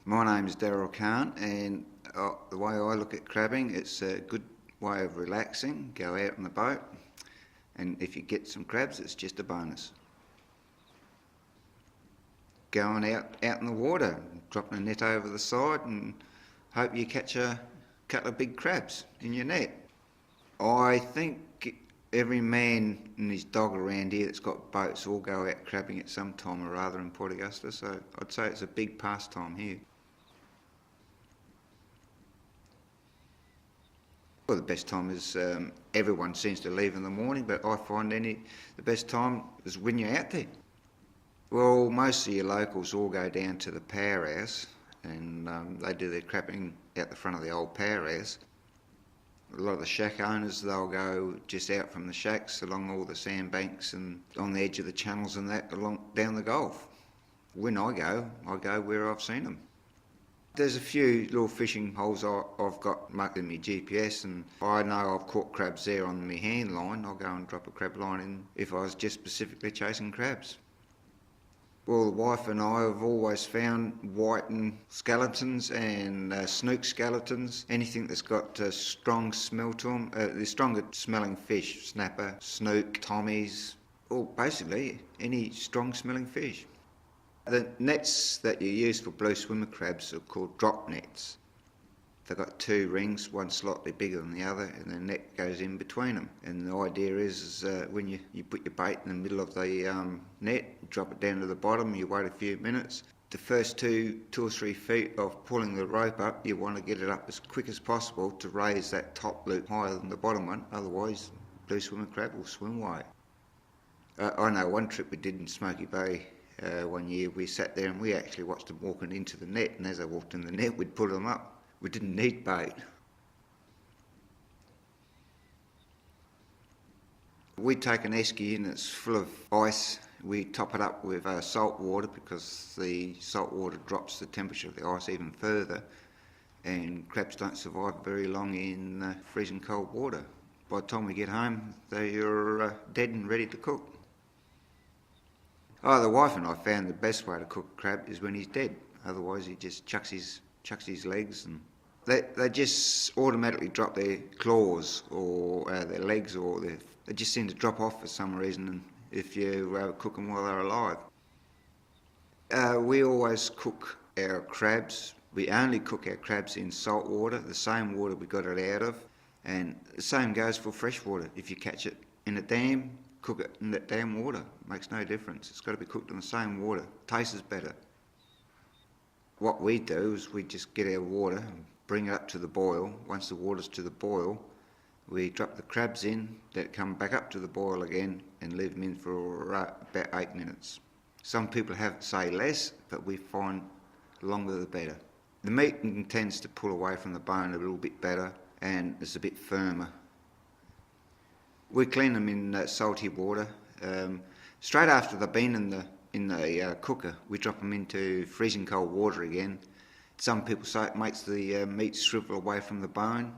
My name's Daryl Kahn, and the way I look at crabbing, it's a good way of relaxing. Go out on the boat, and if you get some crabs, it's just a bonus. Going out in the water, dropping a net over the side, and hope you catch a couple of big crabs in your net. I think every man and his dog around here that's got boats all go out crabbing at some time or other in Port Augusta, so I'd say it's a big pastime here. Well, the best time is everyone seems to leave in the morning, but I find the best time is when you're out there. Well, most of your locals all go down to the powerhouse and they do their crabbing out the front of the old powerhouse. A lot of the shack owners, they'll go just out from the shacks along all the sandbanks and on the edge of the channels and that along down the Gulf. When I go where I've seen them. There's a few little fishing holes I've got marked in my GPS, and I know I've caught crabs there on my hand line. I'll go and drop a crab line in if I was just specifically chasing crabs. Well, the wife and I have always found whiting skeletons and snook skeletons, anything that's got a strong smell to them. The stronger smelling fish, snapper, snook, tommies, or basically any strong smelling fish. The nets that you use for blue swimmer crabs are called drop nets. They've got two rings, one slightly bigger than the other, and the net goes in between them. And the idea is when you put your bait in the middle of the net, drop it down to the bottom, you wait a few minutes. The first two or 3 feet of pulling the rope up, you want to get it up as quick as possible to raise that top loop higher than the bottom one, otherwise blue swimmer crab will swim away. I know one trip we did in Smoky Bay. One year we sat there and we actually watched them walking into the net, and as they walked in the net we'd pull them up. We didn't need bait. We take an esky in that's full of ice. We top it up with salt water because the salt water drops the temperature of the ice even further, and crabs don't survive very long in freezing cold water. By the time we get home, they're dead and ready to cook. Oh, the wife and I found the best way to cook a crab is when he's dead. Otherwise, he just chucks his legs, and they just automatically drop their claws or their legs, or they just seem to drop off for some reason if you cook them while they're alive. We always cook our crabs. We only cook our crabs in salt water, the same water we got it out of, and the same goes for fresh water. If you catch it in a dam, cook it in that dam water. It makes no difference. It's got to be cooked in the same water. Tastes better. What we do is we just get our water and bring it up to the boil. Once the water's to the boil, we drop the crabs in, that come back up to the boil again, and leave them in for about 8 minutes. Some people say less, but we find longer the better. The meat tends to pull away from the bone a little bit better, and it's a bit firmer. We clean them in salty water. Straight after they've been in the cooker, we drop them into freezing cold water again. Some people say it makes the meat shrivel away from the bone.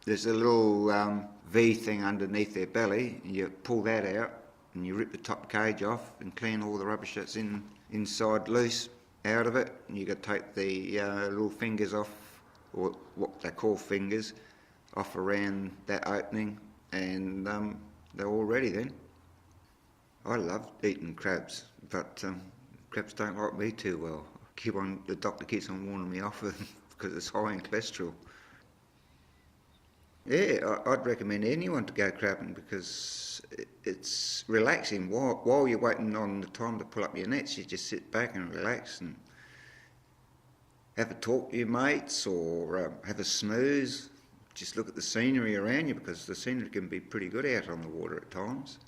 There's a little V thing underneath their belly, and you pull that out and you rip the top cage off and clean all the rubbish that's inside loose out of it. And you got to take the little fingers off, or what they call fingers, off around that opening, and they're all ready then. I love eating crabs, but crabs don't like me too well. The doctor keeps on warning me off it because it's high in cholesterol. Yeah, I'd recommend anyone to go crabbing because it's relaxing. While you're waiting on the time to pull up your nets, you just sit back and relax and have a talk to your mates or have a snooze. Just look at the scenery around you, because the scenery can be pretty good out on the water at times.